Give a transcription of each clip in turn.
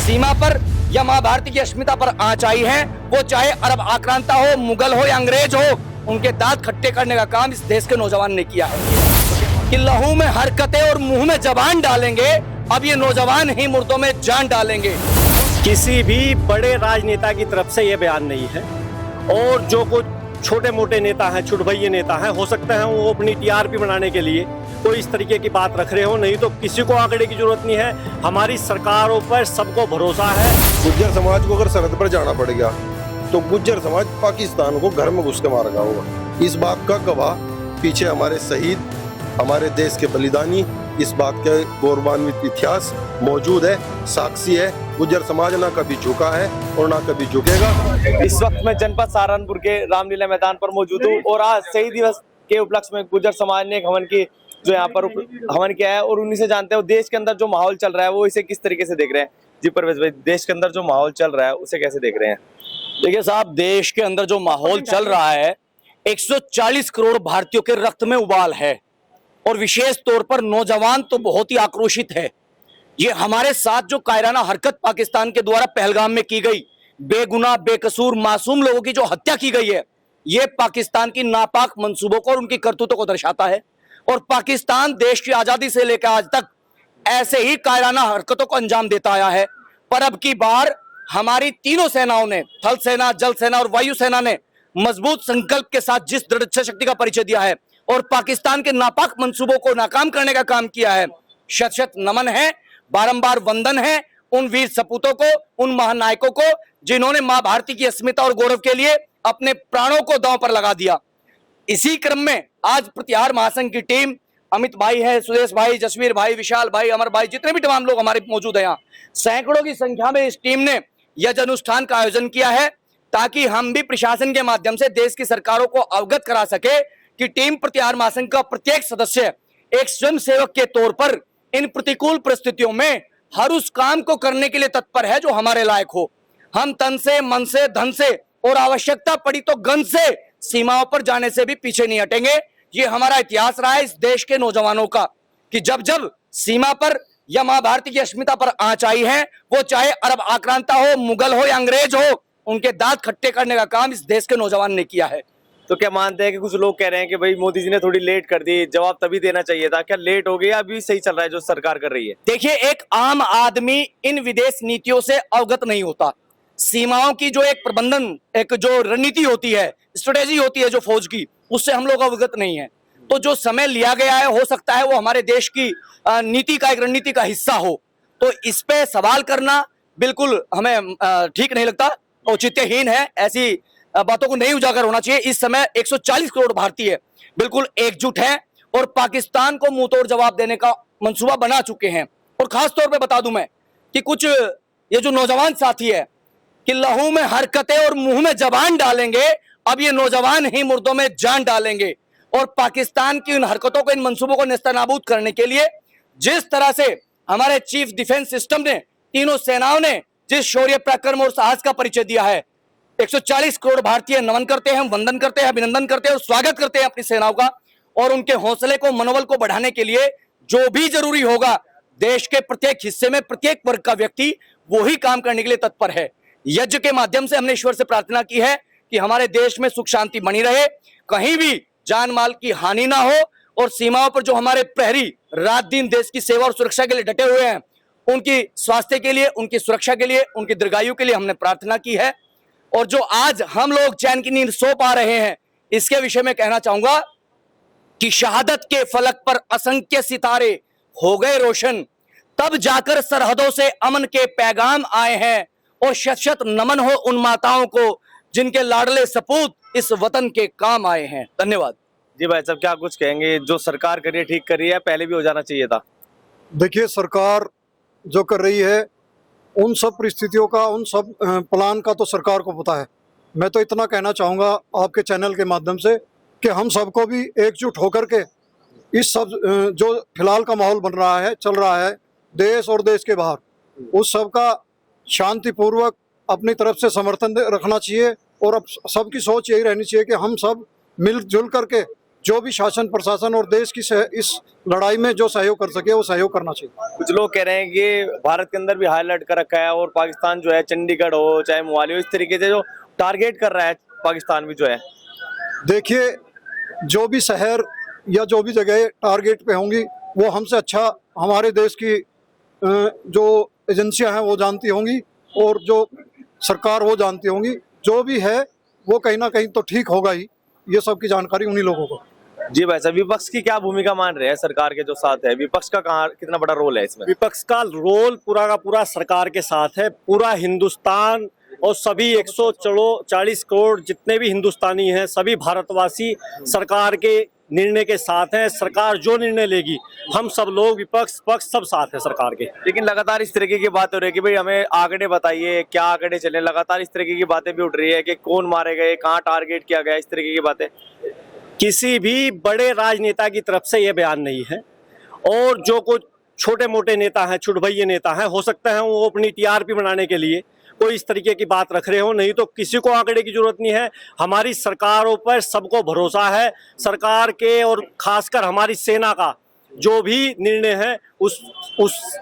सीमा पर या माँ भारती की अस्मिता पर आंच आई है, वो चाहे अरब आक्रांता हो, मुगल हो या अंग्रेज हो, उनके दांत खट्टे करने का काम इस देश के नौजवान ने किया है कि लहू में हरकतें और मुंह में जबान डालेंगे। अब ये नौजवान ही मुर्दों में जान डालेंगे। किसी भी बड़े राजनेता की तरफ से ये बयान नहीं है, और जो कुछ छोटे मोटे नेता हैं, छुटभइये नेता हैं, हो सकता है वो अपनी टीआरपी बनाने के लिए कोई इस तरीके की बात रख रहे हो, नहीं तो किसी को आंकड़े की जरूरत नहीं है। हमारी सरकारों पर सबको भरोसा है। गुज्जर समाज को अगर सरहद पर जाना पड़ेगा तो गुज्जर समाज पाकिस्तान को घर में घुस के मारेगा होगा। इस बात का गवाह पीछे हमारे शहीद, हमारे देश के बलिदानी, इस बात के गौरवान्वित इतिहास मौजूद है, साक्षी है। गुज्जर समाज ना कभी झुका है और ना कभी झुकेगा। इस वक्त मैं जनपद सहारनपुर के रामलीला मैदान पर मौजूद हूँ और आज शहीद दिवस के उपलक्ष्य में गुज्जर समाज ने एक हवन की जो यहाँ पर हवन किया है, और उन्हीं से जानते हैं देश के अंदर जो माहौल चल रहा है वो इसे किस तरीके से देख रहे हैं। जी परवेज भाई, देश के अंदर जो माहौल चल रहा है उसे कैसे देख रहे हैं? देखिए साहब, देश के अंदर जो माहौल चल रहा है, 140 करोड़ भारतीयों के रक्त में उबाल है, और विशेष तौर पर नौजवान तो बहुत ही आक्रोशित है। ये हमारे साथ जो कायराना हरकत पाकिस्तान के द्वारा पहलगाम में की गई, बेगुनाह बेकसूर मासूम लोगों की जो हत्या की गई है, ये पाकिस्तान की नापाक मंसूबों को और उनकी करतूतों को दर्शाता है। और पाकिस्तान देश की आजादी से लेकर आज तक ऐसे ही कायराना हरकतों को अंजाम देता आया है। पर अब की बार हमारी तीनों सेनाओं ने, थल सेना, जल सेना और वायु सेना ने मजबूत संकल्प के साथ जिस दृढ़ इच्छा शक्ति का परिचय दिया है और पाकिस्तान के नापाक मंसूबों को नाकाम करने का काम किया है, शत शत नमन है, बारंबार वंदन है उन वीर सपूतों को, उन महानायकों को जिन्होंने मां भारती की अस्मिता और गौरव के लिए अपने प्राणों को दांव पर लगा दिया। इसी क्रम में आज प्रतिहार महासंघ की टीम, अमित भाई है, सुदेश भाई, जसवीर भाई, विशाल भाई, अमर भाई, जितने भी तमाम लोग हमारे मौजूद हैं यहाँ, सैकड़ों की संख्या में इस टीम ने यज्ञ अनुष्ठान का आयोजन किया है ताकि हम भी प्रशासन के माध्यम से देश की सरकारों को अवगत करा सके कि टीम प्रतिहार महासंघ का प्रत्येक सदस्य एक स्वयं सेवक के तौर पर इन प्रतिकूल परिस्थितियों में हर उस काम को करने के लिए तत्पर है जो हमारे लायक हो। हम तन से, मन से, धन से और आवश्यकता पड़ी तो गन से सीमाओं पर जाने से भी पीछे नहीं हटेंगे। ये हमारा इतिहास रहा है इस देश के नौजवानों का कि जब जब सीमा पर या मां भारती की अस्मिता पर आंच आई है, वो चाहे अरब आक्रांता हो, मुगल हो या अंग्रेज हो, उनके दांत खट्टे करने का काम इस देश के नौजवान ने किया है। तो क्या मानते हैं कि कुछ लोग कह रहे हैं कि भाई मोदी जी ने थोड़ी लेट कर दी, जवाब तभी देना चाहिए था? क्या लेट हो गया, अभी सही चल रहा है जो सरकार कर रही है? देखिए, एक आम आदमी इन विदेश नीतियों से अवगत नहीं होता। सीमाओं की जो एक प्रबंधन, एक जो रणनीति होती है, स्ट्रेटेजी होती है जो फौज की, उससे हम लोग अवगत नहीं है। तो जो समय लिया गया है, हो सकता है वो हमारे देश की नीति का, एक रणनीति का हिस्सा हो। तो इस पे सवाल करना बिल्कुल हमें ठीक नहीं लगता, औचित्यहीन है। ऐसी बातों को नहीं उजागर होना चाहिए। इस समय 140 करोड़ भारतीय बिल्कुल एकजुट हैं और पाकिस्तान को मुंहतोड़ जवाब देने का मंसूबा बना चुके हैं। और खास तौर पे बता दूं मैं कि कुछ ये जो नौजवान साथी है कि लहू में हरकतें और मुंह में जबान डालेंगे, अब ये नौजवान ही मुर्दों में जान डालेंगे। और पाकिस्तान की इन हरकतों को, इन मंसूबों को नेस्तनाबूद करने के लिए जिस तरह से हमारे चीफ डिफेंस सिस्टम ने, तीनों सेनाओं ने जिस शौर्य, पराक्रम और साहस का परिचय दिया है, 140 करोड़ भारतीय नमन करते हैं, वंदन करते हैं, अभिनंदन करते हैं और स्वागत करते हैं अपनी सेनाओं का। और उनके हौसले को, मनोबल को बढ़ाने के लिए जो भी जरूरी होगा, देश के प्रत्येक हिस्से में प्रत्येक वर्ग का व्यक्ति वो ही काम करने के लिए तत्पर है। यज्ञ के माध्यम से हमने ईश्वर से प्रार्थना की है कि हमारे देश में सुख शांति बनी रहे, कहीं भी जान माल की हानि ना हो, और सीमाओं पर जो हमारे प्रहरी रात दिन देश की सेवा और सुरक्षा के लिए डटे हुए हैं, उनकी स्वास्थ्य के लिए, उनकी सुरक्षा के लिए, उनकी दीर्घायु के लिए हमने प्रार्थना की है। और जो आज हम लोग चैन की नींद सो पा रहे हैं, इसके विषय में कहना चाहूंगा कि शहादत के फलक पर असंख्य सितारे हो गए रोशन, तब जाकर सरहदों से अमन के पैगाम आए हैं। और शत शत नमन हो उन माताओं को जिनके लाडले सपूत इस वतन के काम आए हैं। धन्यवाद। जी भाई साहब, क्या कुछ कहेंगे? जो सरकार कर रही है ठीक कर रही है, पहले भी हो जाना चाहिए था? देखिए, सरकार जो कर रही है उन सब परिस्थितियों का, उन सब प्लान का तो सरकार को पता है। मैं तो इतना कहना चाहूँगा आपके चैनल के माध्यम से कि हम सबको भी एकजुट होकर के इस सब जो फिलहाल का माहौल बन रहा है, चल रहा है देश और देश के बाहर, उस सब का शांतिपूर्वक अपनी तरफ से समर्थन रखना चाहिए। और अब सबकी सोच यही रहनी चाहिए कि हम सब मिलजुल करके जो भी शासन प्रशासन और देश की इस लड़ाई में जो सहयोग कर सके वो सहयोग करना चाहिए। कुछ लोग कह रहे हैं कि भारत के अंदर भी हाई अलर्ट कर रखा है और पाकिस्तान जो है चंडीगढ़ हो चाहे मोहाली हो, इस तरीके से जो टारगेट कर रहा है पाकिस्तान भी जो है। देखिए, जो भी शहर या जो भी जगह टारगेट पे होंगी वो हमसे अच्छा हमारे देश की जो एजेंसियां हैं वो जानती होंगी और जो सरकार वो जानती होंगी। जो भी है वो कहीं ना कहीं तो ठीक होगा ही, ये सब की जानकारी उन्हीं लोगों को। जी भाई साहब, विपक्ष की क्या भूमिका मान रहे हैं सरकार के जो साथ है? विपक्ष का कहाँ कितना बड़ा रोल है इसमें? विपक्ष का रोल पूरा का पूरा सरकार के साथ है। पूरा हिंदुस्तान और सभी 140 करोड़ जितने भी हिंदुस्तानी हैं, सभी भारतवासी सरकार के निर्णय के साथ हैं। सरकार जो निर्णय लेगी हम सब लोग विपक्ष पक्ष सब साथ है सरकार के। लेकिन लगातार इस तरीके की बात हो रही है कि भाई हमें आंकड़े बताइए, क्या आंकड़े चले, लगातार इस तरीके की बातें भी उठ रही है कि कौन मारे गए, कहाँ टारगेट किया गया, इस तरीके की बातें। किसी भी बड़े राजनेता की तरफ से यह बयान नहीं है और जो कुछ छोटे मोटे नेता हैं, छुटभइये नेता हैं, हो सकता है वो अपनी टीआरपी बनाने के लिए कोई इस तरीके की बात रख रहे हो, नहीं तो किसी को आंकड़े की जरूरत नहीं है। हमारी सरकारों पर सबको भरोसा है। सरकार के और खासकर हमारी सेना का जो भी निर्णय है उस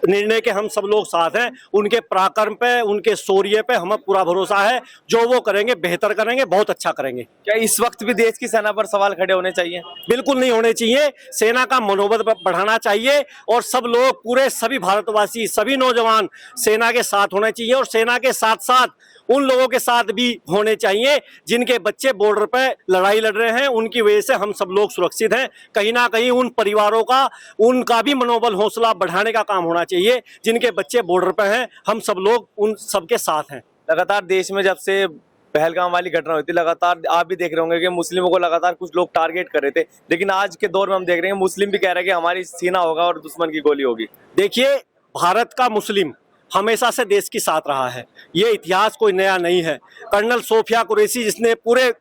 निर्णय के हम सब लोग साथ हैं। उनके पराक्रम पे, उनके शौर्य पे हमें पूरा भरोसा है। जो वो करेंगे बेहतर करेंगे, बहुत अच्छा करेंगे। क्या इस वक्त भी देश की सेना पर सवाल खड़े होने चाहिए? बिल्कुल नहीं होने चाहिए। सेना का मनोबल बढ़ाना चाहिए और सब लोग पूरे सभी भारतवासी, सभी नौजवान सेना के साथ होने चाहिए और सेना के साथ साथ उन लोगों के साथ भी होने चाहिए जिनके बच्चे बॉर्डर पे लड़ाई लड़ रहे हैं। उनकी वजह से हम सब लोग सुरक्षित हैं। कहीं ना कहीं उन परिवारों का, उनका भी मनोबल हौसला बढ़ाने का काम होना चाहिए। जिनके बच्चे बॉर्डर पे हैं, हम सब लोग उन सबके साथ हैं। लगातार देश में जब से पहलगाम वाली घटना हुई थी, लगातार आप भी देख रहे होंगे कि मुस्लिमों को लगातार कुछ लोग टारगेट कर रहे थे, लेकिन आज के दौर में हम देख रहे हैं मुस्लिम भी कह रहे हैं कि हमारी सीना होगा और दुश्मन की गोली होगी। देखिए, भारत का मुस्लिम हमेशा से देश के साथ रहा है। ये इतिहास कोई नया नहीं है। कर्नल सोफिया कुरैशी जिसने पूरे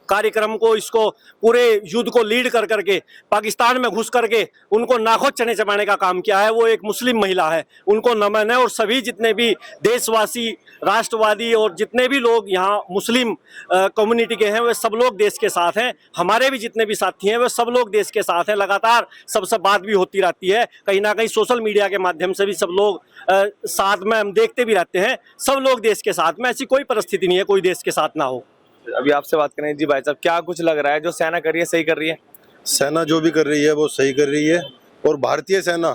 कार्यक्रम को, इसको पूरे युद्ध को लीड कर करके पाकिस्तान में घुस करके उनको नाखों चने चबाने का काम किया है, वो एक मुस्लिम महिला है। उनको नमन है। और सभी जितने भी देशवासी, राष्ट्रवादी और जितने भी लोग यहाँ मुस्लिम कम्युनिटी के हैं वे सब लोग देश के साथ हैं। हमारे भी जितने भी साथी हैं वे सब लोग देश के साथ हैं। लगातार सबसे बात भी होती रहती है, कहीं ना कहीं सोशल मीडिया के माध्यम से भी सब लोग साथ में हम देखते भी रहते हैं। सब लोग देश के साथ में, ऐसी कोई परिस्थिति नहीं है कोई देश के साथ ना हो। अभी आपसे बात करें जी भाई साहब, क्या कुछ लग रहा है जो सेना कर रही है सही कर रही है? सेना जो भी कर रही है वो सही कर रही है और भारतीय सेना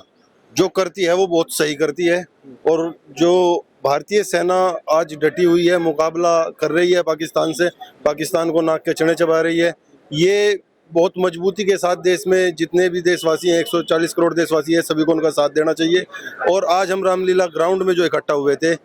जो करती है वो बहुत सही करती है। और जो भारतीय सेना आज डटी हुई है, मुकाबला कर रही है पाकिस्तान से, पाकिस्तान को नाक के चने चबा रही है, ये बहुत मजबूती के साथ देश में जितने भी देशवासी हैं, 140 करोड़ देशवासी हैं, सभी को उनका साथ देना चाहिए। और आज हम रामलीला ग्राउंड में जो इकट्ठा हुए थे,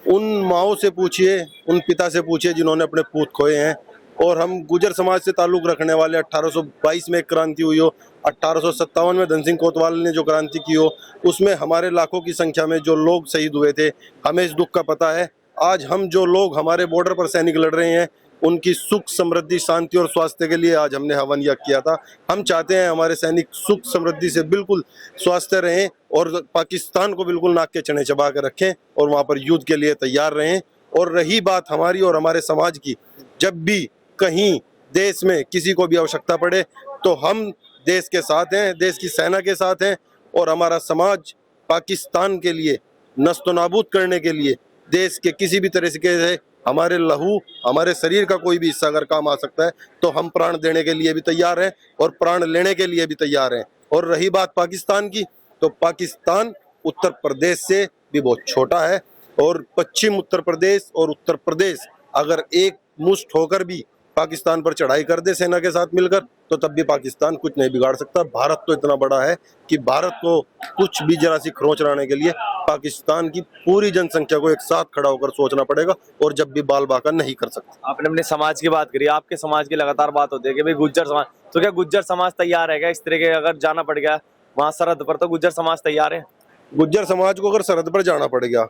उन माओं से पूछिए, उन पिता से पूछिए जिन्होंने अपने पूत खोए हैं। और हम गुजर समाज से ताल्लुक़ रखने वाले, 1822 में एक क्रांति हुई हो, 1857 में धन सिंह कोतवाल ने जो क्रांति की हो, उसमें हमारे लाखों की संख्या में जो लोग शहीद हुए थे, हमें इस दुख का पता है। आज हम जो लोग हमारे बॉर्डर पर सैनिक लड़ रहे हैं, उनकी सुख, समृद्धि, शांति और स्वास्थ्य के लिए आज हमने हवन यज्ञ किया था। हम चाहते हैं हमारे सैनिक सुख समृद्धि से बिल्कुल स्वस्थ रहें और पाकिस्तान को बिल्कुल नाक के चने चबा कर रखें और वहाँ पर युद्ध के लिए तैयार रहें। और रही बात हमारी और हमारे समाज की, जब भी कहीं देश में किसी को भी आवश्यकता पड़े तो हम देश के साथ हैं, देश की सेना के साथ हैं। और हमारा समाज पाकिस्तान के लिए नस्तो नाबूद करने के लिए, देश के किसी भी तरह से हमारे लहू, हमारे शरीर का कोई भी हिस्सा अगर काम आ सकता है तो हम प्राण देने के लिए भी तैयार हैं और प्राण लेने के लिए भी तैयार हैं। और रही बात पाकिस्तान की, तो पाकिस्तान उत्तर प्रदेश से भी बहुत छोटा है और पश्चिम उत्तर प्रदेश और उत्तर प्रदेश अगर एक मुश्त होकर भी पाकिस्तान पर चढ़ाई कर दे सेना के साथ मिलकर, तो तब भी पाकिस्तान कुछ नहीं बिगाड़ सकता। भारत तो इतना बड़ा है कि भारत को कुछ भी जरा सी खरोंच लाने के लिए पाकिस्तान की पूरी जनसंख्या को एक साथ खड़ा होकर सोचना पड़ेगा और जब भी बाल बाका नहीं कर सकता। आपने अपने समाज की बात करी, आपके समाज की लगातार बात होती है कि भाई गुज्जर समाज, तो क्या गुज्जर समाज तैयार है क्या इस तरह के अगर जाना पड़ गया वहाँ सरहद पर, तो गुज्जर समाज तैयार है? गुज्जर समाज को अगर सरहद पर जाना पड़ गया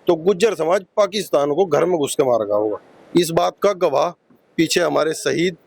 तो गुज्जर समाज पाकिस्तान को घर में घुस के मार रहा होगा। इस बात का गवाह पीछे हमारे शहीद,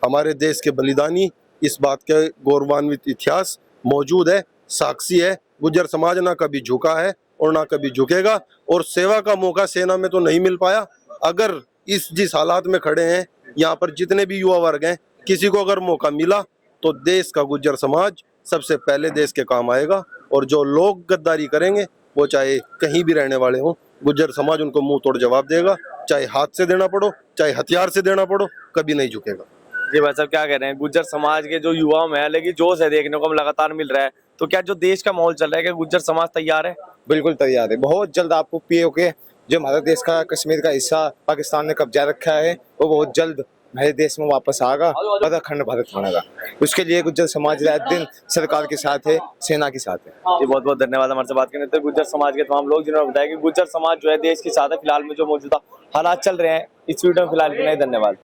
हमारे देश के बलिदानी, इस बात के गौरवान्वित इतिहास मौजूद है, साक्षी है। गुज्जर समाज ना कभी झुका है और ना कभी झुकेगा और सेवा का मौका सेना में तो नहीं मिल पाया। अगर जिस हालात में खड़े हैं यहाँ पर जितने भी युवा वर्ग हैं, किसी को अगर मौका मिला तो देश का गुज्जर समाज सबसे पहले देश के काम आएगा। और जो लोग गद्दारी करेंगे वो चाहे कहीं भी रहने वाले हों, गुज्जर समाज उनको मुंह तोड़ जवाब देगा, चाहे हाथ से देना पड़ो चाहे हथियार से देना पड़ो, कभी नहीं झुकेगा। जी भाई साहब, क्या कह रहे हैं? गुज्जर समाज के जो युवाओं में अलग ही जोश है, देखने को लगातार मिल रहा है। तो क्या जो देश का माहौल चल रहा है, क्या गुज्जर समाज तैयार है? बिल्कुल तैयार है। बहुत जल्द आपको पीओके जो हमारे देश का कश्मीर का हिस्सा पाकिस्तान ने कब्जा रखा है वो बहुत जल्द हमारे देश में वापस आएगा और अखंड भारत बनेगा। उसके लिए गुज्जर समाज रात दिन सरकार के साथ है, सेना के साथ है। जी बहुत बहुत धन्यवाद हमारे से बात करने के लिए। गुज्जर समाज के तमाम लोग जिन्होंने बताया कि गुज्जर समाज जो है देश के साथ है। फिलहाल में जो मौजूदा हालात चल रहे हैं इस वीडियो में फिलहाल के लिए धन्यवाद।